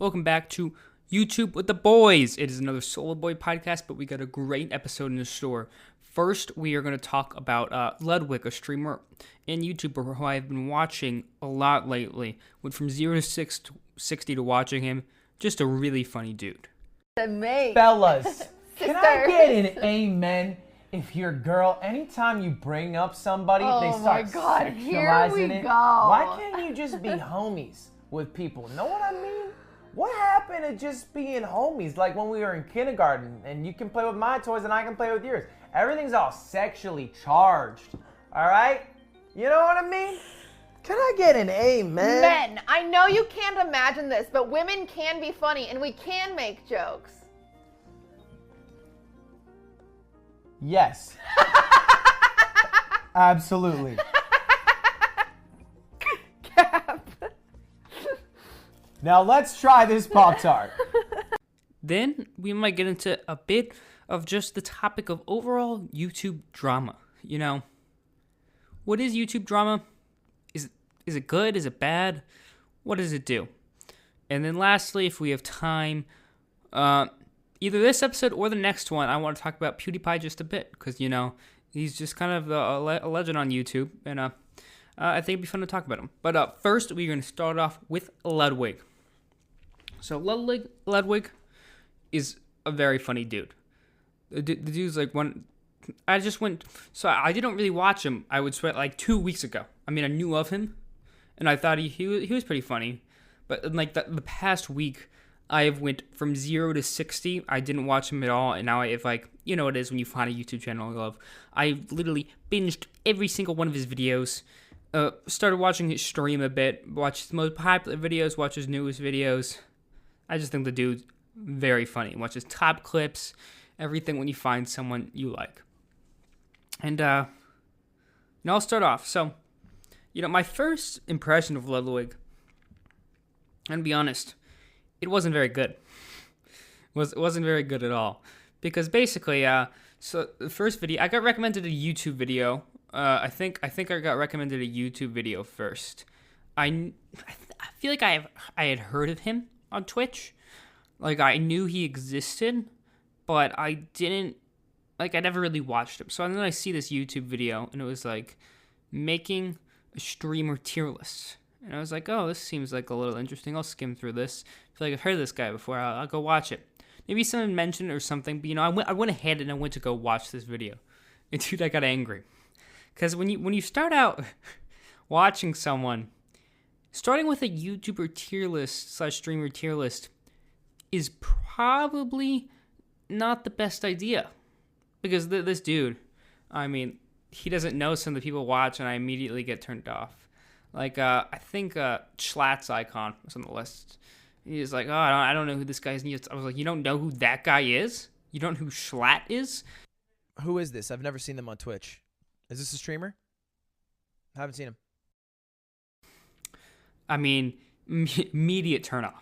Welcome back to YouTube with the boys. It is another Solo Boy podcast, but we got a great episode in store. First, we are going to talk about Ludwig, a streamer and YouTuber who I've been watching a lot lately. Went from 0 to 60 to watching him. Just a really funny dude. Fellas, can I get an amen? If your girl, anytime you bring up somebody, they start sexualizing it. Why can't you just be homies with people? Know what I mean? What happened to just being homies? Like when we were in kindergarten and you can play with my toys and I can play with yours. Everything's all sexually charged. All right? You know what I mean? Can I get an amen? Men, I know you can't imagine this, but women can be funny and we can make jokes. Yes. Absolutely. Cap. Now let's try this Pop-Tart. Then we might get into a bit of just the topic of overall YouTube drama. You know, what is YouTube drama? Is it good? Is it bad? What does it do? And then lastly, if we have time, either this episode or the next one, I want to talk about PewDiePie just a bit because, you know, he's just kind of a legend on YouTube, and I think it'd be fun to talk about him. But first, we're going to start off with Ludwig. So Ludwig is a very funny dude. The dude's like I didn't really watch him. I would swear like 2 weeks ago. I mean, I knew of him, and I thought he was pretty funny. But in like the past week, I have went from 0 to 60. I didn't watch him at all, and now I have, like, you know what it is when you find a YouTube channel you love. I literally binged every single one of his videos. Started watching his stream a bit. Watched his most popular videos. Watch his newest videos. I just think the dude's very funny. Watch his top clips. Everything when you find someone you like. And I'll start off. So, you know, my first impression of Ludwig, and to be honest, it wasn't very good. It wasn't very good at all. Because basically, so the first video, I got recommended a YouTube video. I think I got recommended a YouTube video first. I feel like I had heard of him on Twitch. Like, I knew he existed, but I didn't, like, I never really watched him. So then I see this YouTube video, and it was like, making a streamer tier list. And I was like, oh, this seems like a little interesting. I'll skim through this. I feel like I've heard of this guy before. I'll go watch it. Maybe someone mentioned it or something, but, you know, I went ahead and I went to go watch this video. And, dude, I got angry. Because when you start out watching someone, starting with a YouTuber tier list / streamer tier list is probably not the best idea. Because this dude, I mean, he doesn't know some of the people watch, and I immediately get turned off. Like, I think Schlatt's icon was on the list. He's like, oh, I don't know who this guy is. I was like, you don't know who that guy is? You don't know who Schlatt is? Who is this? I've never seen them on Twitch. Is this a streamer? I haven't seen him. I mean, immediate turnoff.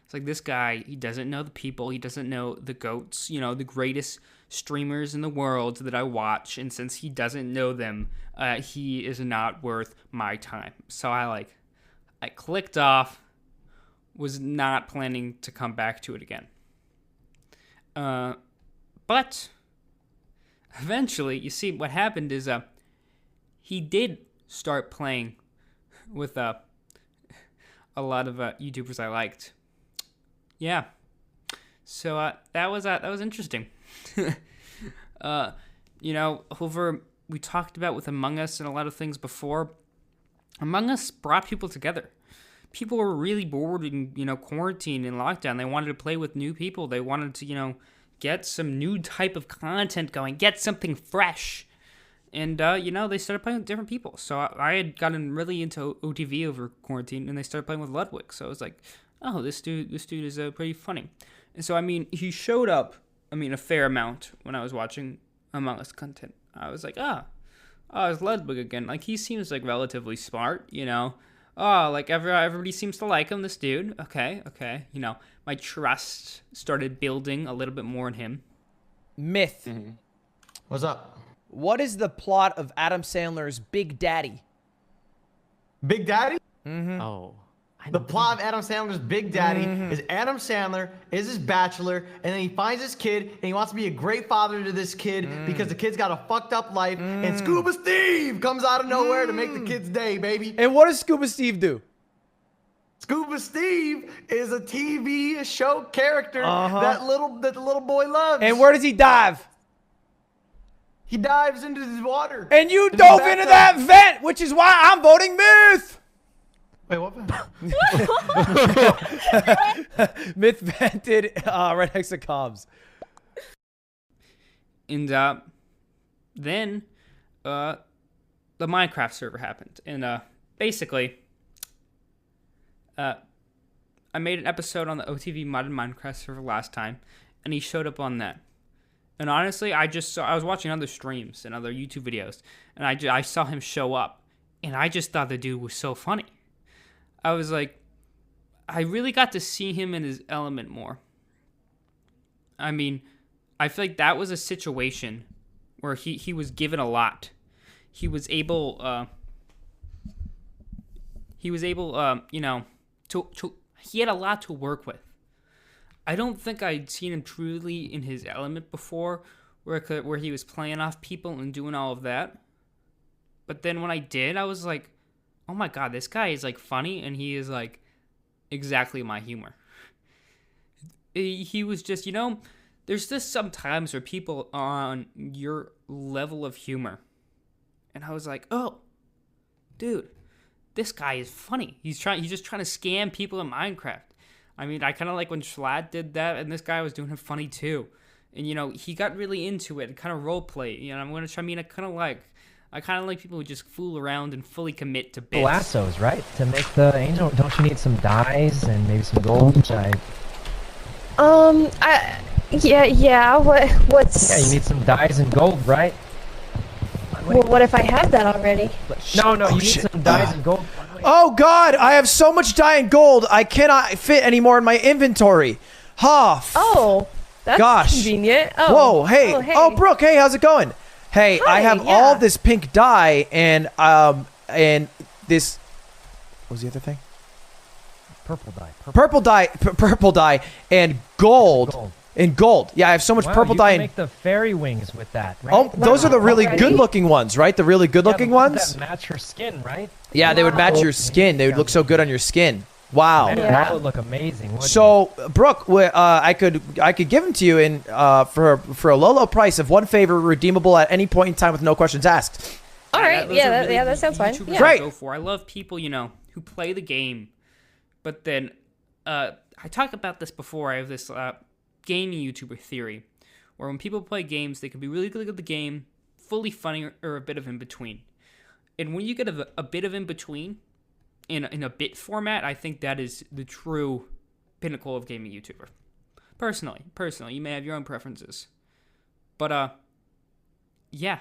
It's like, this guy, he doesn't know the people. He doesn't know the GOATs, you know, the greatest streamers in the world that I watch. And since he doesn't know them, he is not worth my time. So I clicked off, was not planning to come back to it again. But eventually, you see, what happened is he did start playing with a lot of YouTubers I liked. Yeah. So that was interesting. You know, we talked about with Among Us and a lot of things before. Among Us brought people together. People were really bored in, you know, quarantine and lockdown. They wanted to play with new people. They wanted to, you know, get some new type of content going, get something fresh. And, you know, they started playing with different people. So I had gotten really into OTV over quarantine, and they started playing with Ludwig. So I was like, oh, this dude is pretty funny. And so, I mean, he showed up, a fair amount when I was watching Among Us content. I was like, it's Ludwig again. Like, he seems, like, relatively smart, you know. Oh, like, everybody seems to like him, this dude. Okay. You know, my trust started building a little bit more in him. Myth. Mm-hmm. What's up? What is the plot of Adam Sandler's Big Daddy? Big Daddy? Mm-hmm. Oh, The plot of Adam Sandler's Big Daddy is Adam Sandler is his bachelor, and then he finds his kid, and he wants to be a great father to this kid because the kid's got a fucked up life, and Scuba Steve comes out of nowhere to make the kid's day, baby. And what does Scuba Steve do? Scuba Steve is a TV show character that the little boy loves. And where does he dive? He dives into the water. And you dove into that vent, which is why I'm voting Myth. Wait, what? Myth vented right next to Cobbs. And then the Minecraft server happened. And basically, I made an episode on the OTV modded Minecraft server last time, and he showed up on that. And honestly, I was watching other streams and other YouTube videos, and I saw him show up, and I just thought the dude was so funny. I was like, I really got to see him in his element more. I mean, I feel like that was a situation where he was given a lot. He was able, you know, he had a lot to work with. I don't think I'd seen him truly in his element before, where he was playing off people and doing all of that. But then when I did, I was like, oh my god, this guy is like funny, and he is like exactly my humor. He was just, you know, there's just some times where people are on your level of humor, and I was like, oh, dude, this guy is funny. He's just trying to scam people in Minecraft. I mean, I kind of like when Schlatt did that, and this guy was doing it funny too. And you know, he got really into it and kind of role play. You know, I kind of like people who just fool around and fully commit to bits. Lassos, right? To make the angel, don't you need some dyes and maybe some gold? Yeah. What's? Yeah, you need some dyes and gold, right? Well, what if I have that already? No, you need some dyes and gold. Oh God, I have so much dye and gold, I cannot fit anymore in my inventory. Oh, that's convenient. Whoa, hey. Oh, Brooke, hey, how's it going? Hey, Hi, I have all this pink dye and this. What was the other thing? Purple dye. Purple dye and gold. And gold. Yeah, I have so much purple dye. You can make the fairy wings with that, right? Oh, those are the really good-looking ones, right? The really good-looking ones? That match your skin, right? Yeah, they would match your skin. They would look so good on your skin. Wow. Yeah. That would look amazing. So, Brooke, I could give them to you in for a low, low price of one favor, redeemable at any point in time with no questions asked. All right. That sounds fine. Yeah. Great. Go for. I love people, you know, who play the game, but then I talked about this before. I have this gaming YouTuber theory, where when people play games, they can be really good at the game, fully funny, or a bit of in between. And when you get a bit of in between in a bit format, I think that is the true pinnacle of gaming YouTuber. Personally, you may have your own preferences, but yeah,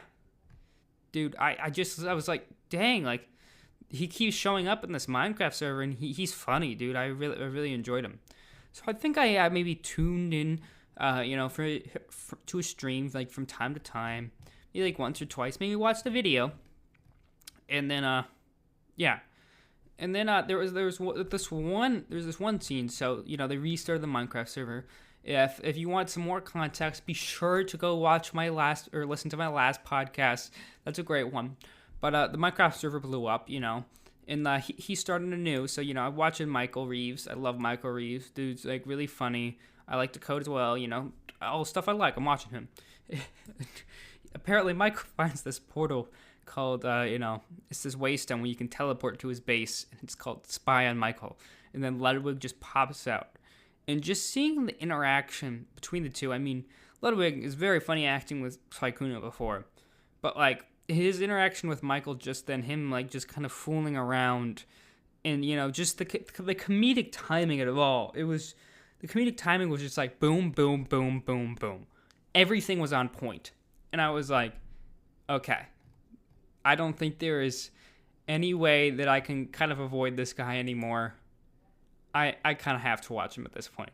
dude, I was like, dang, like he keeps showing up in this Minecraft server, and he's funny, dude. I really enjoyed him. So I think I maybe tuned in, you know, for to a stream like from time to time, maybe like once or twice, maybe watch the video, and then yeah, and then there was this one scene. So you know, they restarted the Minecraft server. If you want some more context, be sure to go watch listen to my last podcast. That's a great one. But the Minecraft server blew up, you know. And he started anew, so, you know, I'm watching Michael Reeves. I love Michael Reeves. Dude's, like, really funny. I like to code as well, you know. All the stuff I like, I'm watching him. Apparently, Michael finds this portal called, you know, it's this waystone where you can teleport to his base. And it's called Spy on Michael. And then Ludwig just pops out. And just seeing the interaction between the two, I mean, Ludwig is very funny acting with Sykkuno before. But, like, his interaction with Michael, just then him like just kind of fooling around, and you know, just the comedic timing of it all. The comedic timing was just like boom, boom, boom, boom, boom. Everything was on point, and I was like, okay, I don't think there is any way that I can kind of avoid this guy anymore. I kind of have to watch him at this point.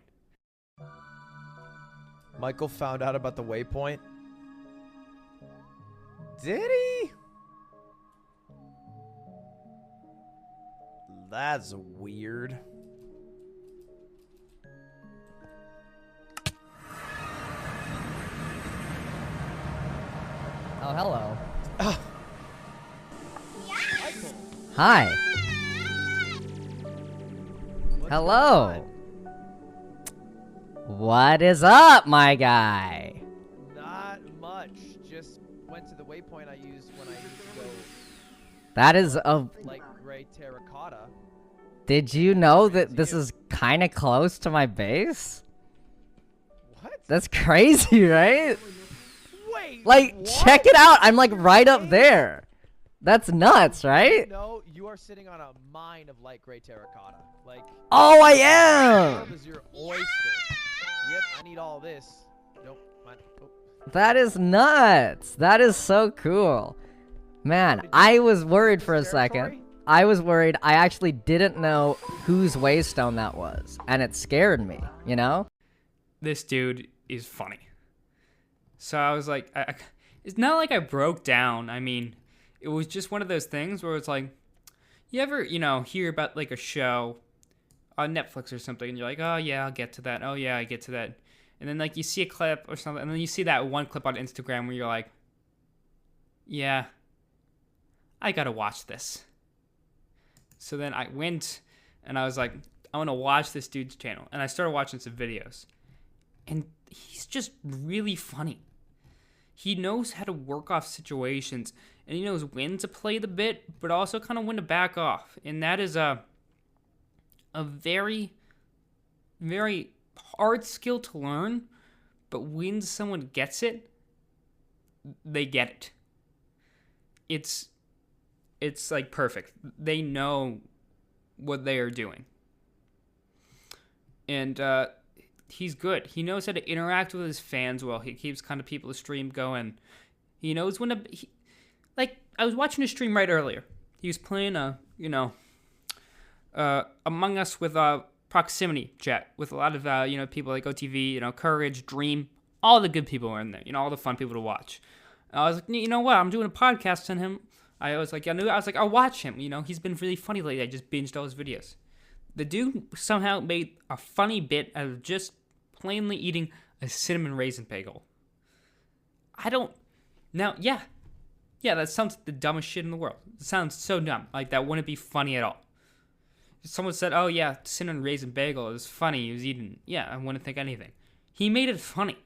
Michael found out about the waypoint. Did he? That's weird. Oh, hello. Hi. Hello. What is up, my guy? Not much. Just went to the waypoint I used when I used to go. That is a... Like gray terracotta. Did you know that this is kind of close to my base? What? That's crazy, right? Wait. Like, what? check it out. I'm like right up there. That's nuts, right? No, you are sitting on a mine of light gray terracotta. Like. Oh, I am. Is your oyster. Yep, I need all this. Nope. Oh. That is nuts. That is so cool. Man, I was worried for a second. I was worried. I actually didn't know whose waystone that was. And it scared me, you know? This dude is funny. So I was like, it's not like I broke down. I mean, it was just one of those things where it's like, you ever, hear about like a show on Netflix or something, and you're like, oh yeah, I'll get to that. Oh yeah, I get to that. And then like you see a clip or something, and then you see that one clip on Instagram where you're like, yeah, I gotta watch this. So then I went and I was like, I want to watch this dude's channel. And I started watching some videos. And he's just really funny. He knows how to work off situations. And he knows when to play the bit, but also kind of when to back off. And that is a very, very hard skill to learn. But when someone gets it, they get it. It's like perfect. They know what they are doing. And he's good. He knows how to interact with his fans well. He keeps kind of people's stream going. He knows when to... like, I was watching his stream right earlier. He was playing Among Us with proximity chat with a lot of, people like OTV, Courage, Dream. All the good people are in there. All the fun people to watch. And I was like, you know what? I'm doing a podcast on him. I was like, I'll watch him. He's been really funny lately. I just binged all his videos. The dude somehow made a funny bit out of just plainly eating a cinnamon raisin bagel. Yeah, that sounds like the dumbest shit in the world. It sounds so dumb. Like, that wouldn't be funny at all. If someone said, oh yeah, cinnamon raisin bagel is funny, he was eating, yeah, I wouldn't think anything. He made it funny.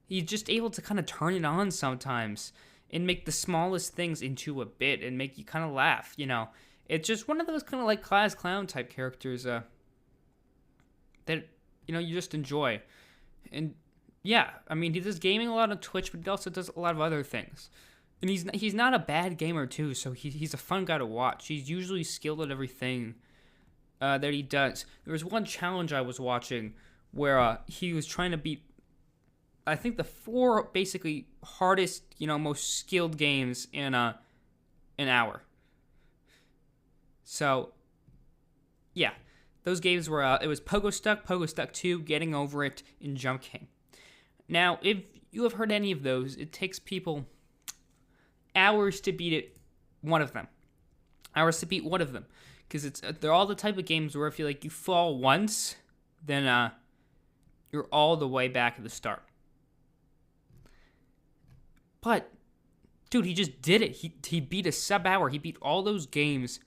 He's just able to kind of turn it on sometimes and make the smallest things into a bit and make you kind of laugh, It's just one of those kind of like class clown type characters that, you just enjoy. And yeah, I mean, he does gaming a lot on Twitch, but he also does a lot of other things. And he's not a bad gamer too, so he's a fun guy to watch. He's usually skilled at everything that he does. There was one challenge I was watching where he was trying to beat, I think, the 4 basically hardest, most skilled games in an hour. So, yeah, those games were, it was Pogo Stuck 2, Getting Over It, and Jump King. Now, if you have heard any of those, it takes people hours to beat one of them. Because they're all the type of games where if you fall once, then you're all the way back at the start. But, dude, he just did it. He beat a sub-hour. He beat all those games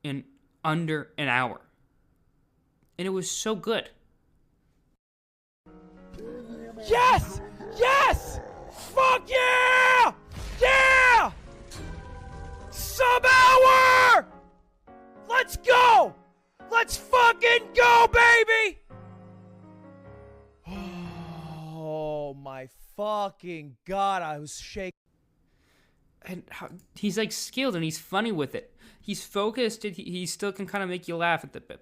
in under an hour. And it was so good. Yes! Yes! Fuck yeah! Yeah! Sub-hour! Let's go! Let's fucking go, baby! Oh my fucking god, I was shaking. And he's skilled and he's funny with it. He's focused and he still can kind of make you laugh at the bit.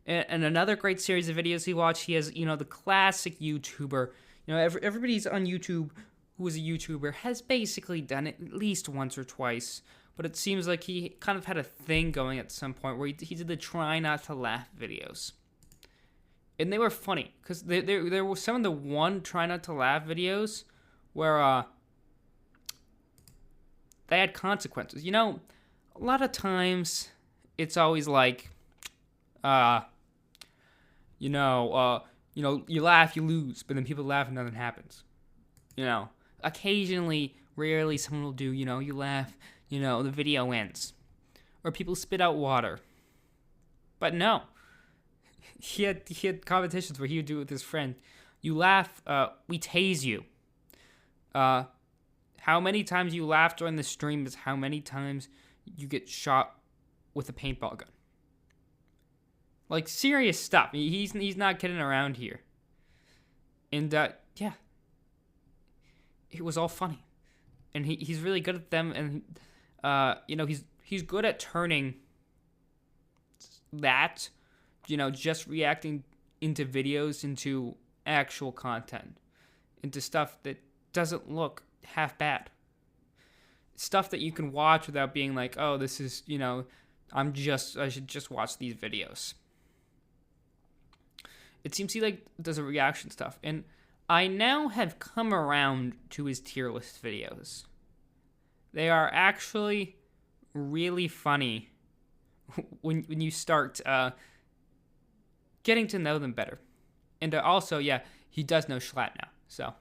And another great series of videos he watched, he has, the classic YouTuber. Everybody's on YouTube who is a YouTuber has basically done it at least once or twice. But it seems like he kind of had a thing going at some point where he did the try not to laugh videos. And they were funny because there were some of the one try not to laugh videos where they had consequences. A lot of times it's always like, you laugh, you lose, but then people laugh and nothing happens. Occasionally, rarely, someone will do, you laugh, the video ends. Or people spit out water. But no. He had competitions where he would do it with his friend. You laugh, we tase you. How many times you laugh during the stream is how many times you get shot with a paintball gun. Like, serious stuff. He's not kidding around here. And, yeah. It was all funny. And he's really good at them. And, he's good at turning that, just reacting into videos into actual content. Into stuff that doesn't look half bad. Stuff that you can watch without being like, oh, this is, I should just watch these videos. It seems he does a reaction stuff, and I now have come around to his tier list videos. They are actually really funny when you start getting to know them better. And also, yeah, he does know schlatt now, so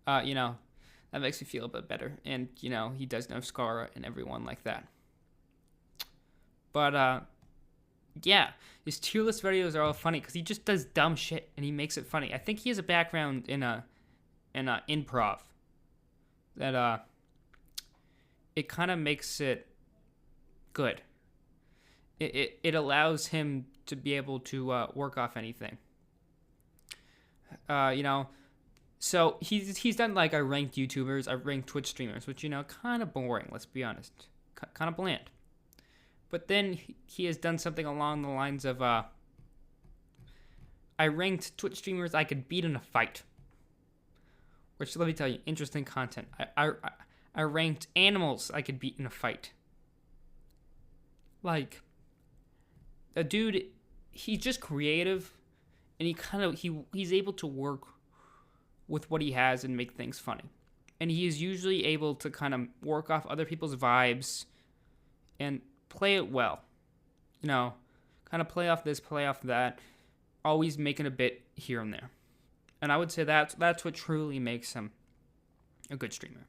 that makes me feel a bit better. And he does know Scara and everyone like that. But yeah, his tier list videos are all funny because he just does dumb shit and he makes it funny. I think he has a background in improv that it kind of makes it good. It allows him to be able to work off anything. So he's done I ranked YouTubers, I ranked Twitch streamers, which kind of boring. Let's be honest, kind of bland. But then he has done something along the lines of, I ranked Twitch streamers I could beat in a fight. Which, let me tell you, interesting content. I ranked animals I could beat in a fight. A dude, he's just creative, and he's able to work with what he has and make things funny. And he is usually able to kind of work off other people's vibes and play it well. Kind of play off this, play off that, always making a bit here and there. And I would say that's what truly makes him a good streamer.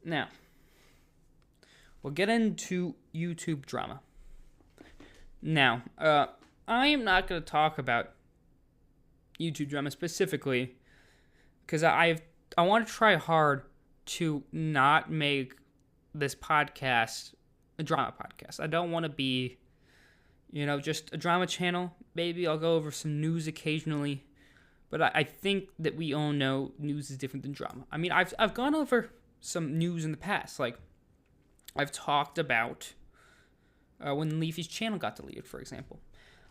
Now, we'll get into YouTube drama. Now, I am not going to talk about YouTube drama specifically because I want to try hard to not make this podcast a drama podcast. I don't want to be, just a drama channel. Maybe I'll go over some news occasionally, but I think that we all know news is different than drama. I mean, I've gone over some news in the past. I've talked about when Leafy's channel got deleted, for example.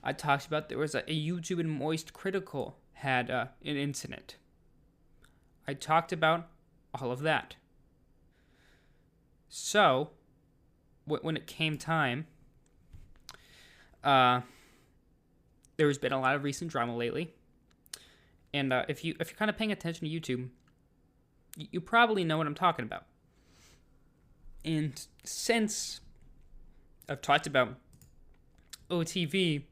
I talked about there was a YouTube and Moist Critical had an incident. I talked about all of that. So, when it came time, there's been a lot of recent drama lately. And if you're kind of paying attention to YouTube, you probably know what I'm talking about. And since I've talked about OTV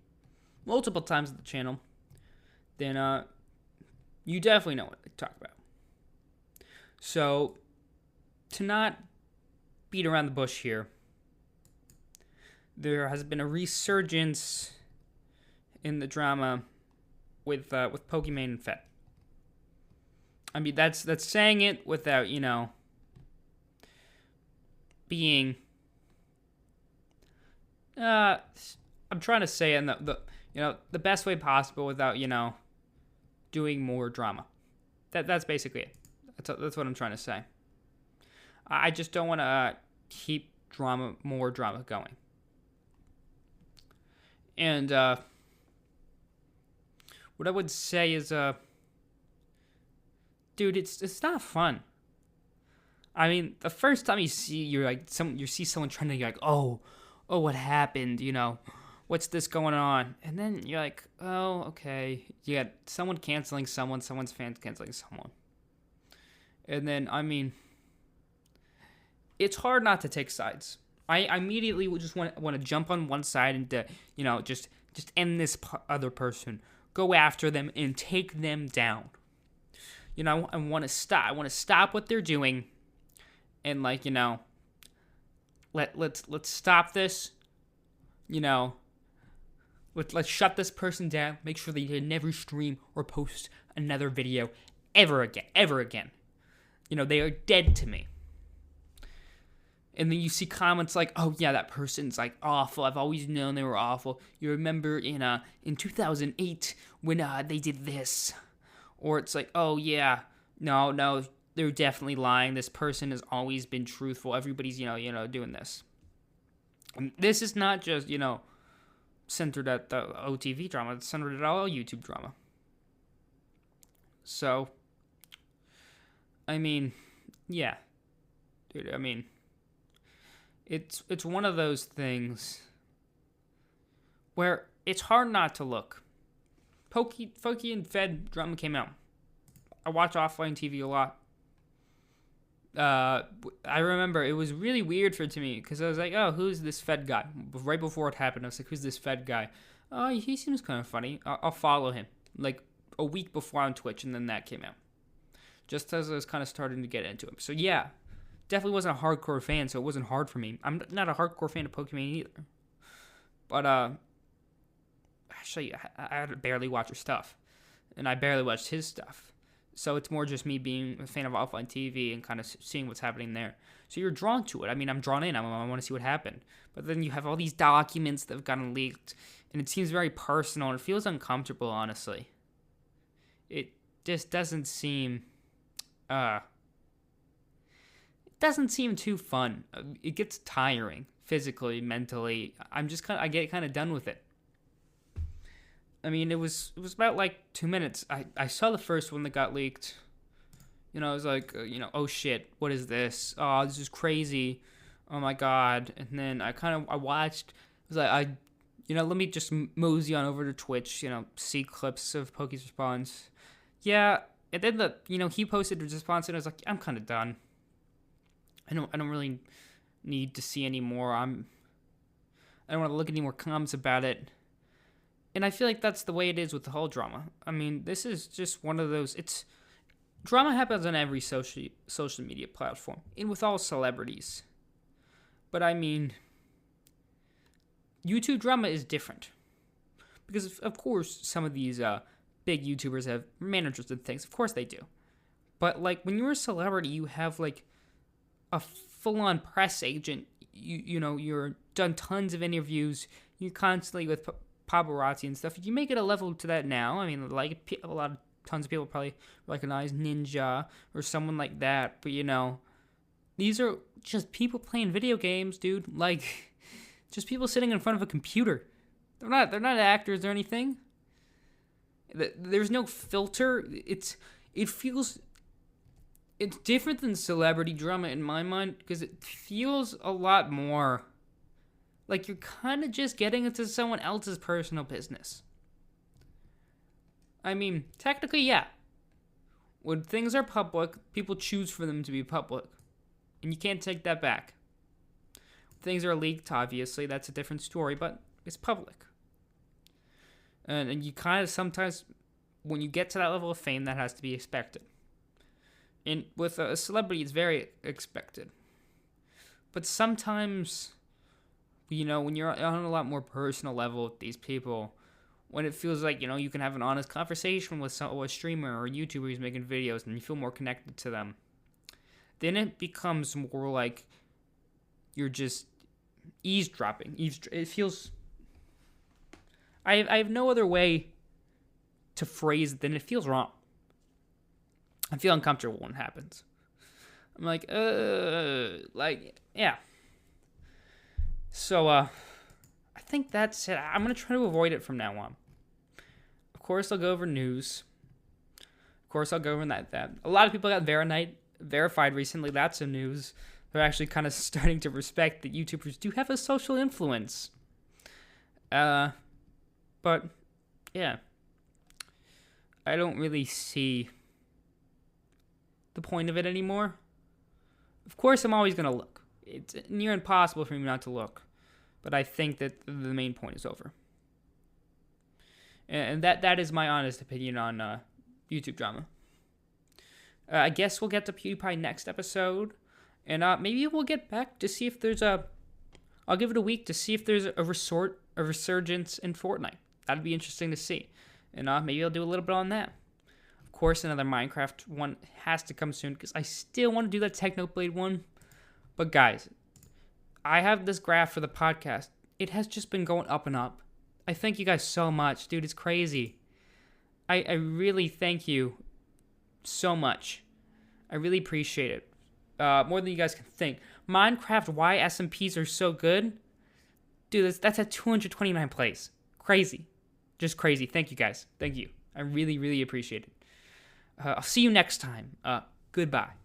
multiple times on the channel, then you definitely know what I talk about. So, to not beat around the bush here, there has been a resurgence in the drama with Pokimane and Fett. I mean, that's saying it without, being... I'm trying to say it in the best way possible without, doing more drama. That's basically it. That's what I'm trying to say. I just don't want to keep more drama going. And what I would say is, dude, it's not fun. I mean, the first time you see someone trending, you're like, oh, what happened? What's this going on? And then you're like, oh, okay. You got someone canceling someone, someone's fans canceling someone. And then, I mean, it's hard not to take sides. I immediately would just want to jump on one side and just end this other person, go after them and take them down. I want to stop. I want to stop what they're doing, and let's stop this. Let's shut this person down. Make sure they never stream or post another video ever again. They are dead to me. And then you see comments like, "Oh yeah, that person's like awful. I've always known they were awful. You remember in 2008 when they did this?" Or it's like, "Oh yeah, no, they're definitely lying. This person has always been truthful. Everybody's doing this." And this is not just centered at the OTV drama. It's centered at all YouTube drama. So, I mean, yeah, dude. I mean, it's one of those things where it's hard not to look. Pokey and Fed drama came out. I watch offline TV a lot. I remember it was really weird to me because I was like, "Oh, who's this Fed guy?" Right before it happened, I was like, "Who's this Fed guy? Oh, he seems kind of funny. I'll follow him." Like a week before on Twitch, and then that came out. Just as I was kind of starting to get into him. So yeah, definitely wasn't a hardcore fan, so it wasn't hard for me. I'm not a hardcore fan of Pokemon either. But actually, I barely watch her stuff, and I barely watched his stuff. So it's more just me being a fan of offline TV and kind of seeing what's happening there. So you're drawn to it. I mean, I'm drawn in. I want to see what happened. But then you have all these documents that have gotten leaked, and it seems very personal, and it feels uncomfortable, honestly. It just doesn't seem... it doesn't seem too fun. It gets tiring, physically, mentally. I get kind of done with it. I mean, it was about like 2 minutes. I saw the first one that got leaked. I was like, oh shit, what is this? Oh, this is crazy. Oh my god. And then I watched. I was like, let me just mosey on over to Twitch. See clips of Pokey's response. Yeah, and then he posted his response, and I was like, I'm kind of done. I don't really need to see any more. I don't want to look at any more comments about it. And I feel like that's the way it is with the whole drama. I mean, this is just one of those... Drama happens on every social media platform, and with all celebrities. But I mean, YouTube drama is different. Because, of course, some of these big YouTubers have managers and things. Of course they do. But, when you're a celebrity, you have, a full-on press agent. You're done tons of interviews. You're constantly with... paparazzi and stuff. You make it a level to that now. I mean, tons of people probably recognize Ninja or someone like that. But these are just people playing video games, dude. Just people sitting in front of a computer. They're not actors or anything. There's no filter. It's different than celebrity drama in my mind because it feels a lot more. Like you're kind of just getting into someone else's personal business. I mean, technically, yeah. When things are public, people choose for them to be public. And you can't take that back. When things are leaked, obviously, that's a different story, but it's public. And you kind of sometimes, when you get to that level of fame, that has to be expected. And with a celebrity, it's very expected. But sometimes... when you're on a lot more personal level with these people, when it feels like, you can have an honest conversation with a streamer or a YouTuber who's making videos and you feel more connected to them, then it becomes more like you're just eavesdropping. It feels... I have no other way to phrase it than it feels wrong. I feel uncomfortable when it happens. I'm like, yeah. So, I think that's it. I'm going to try to avoid it from now on. Of course, I'll go over news. Of course, I'll go over that. A lot of people got verified recently. That's some news. They're actually kind of starting to respect that YouTubers do have a social influence. But, yeah. I don't really see the point of it anymore. Of course, I'm always going to look. it's near impossible for me not to look. But I think that the main point is over. And that is my honest opinion on YouTube drama. I guess we'll get to PewDiePie next episode. And maybe we'll get back to see if there's I'll give it a week to see if there's a resurgence in Fortnite. That'd be interesting to see. And maybe I'll do a little bit on that. Of course, another Minecraft one has to come soon because I still want to do that Technoblade one. But guys, I have this graph for the podcast. It has just been going up and up. I thank you guys so much. Dude, it's crazy. I really thank you so much. I really appreciate it. More than you guys can think. Minecraft, why SMPs are so good? Dude, that's at 229 plays. Crazy. Just crazy. Thank you guys. Thank you. I really, really appreciate it. I'll see you next time. Goodbye.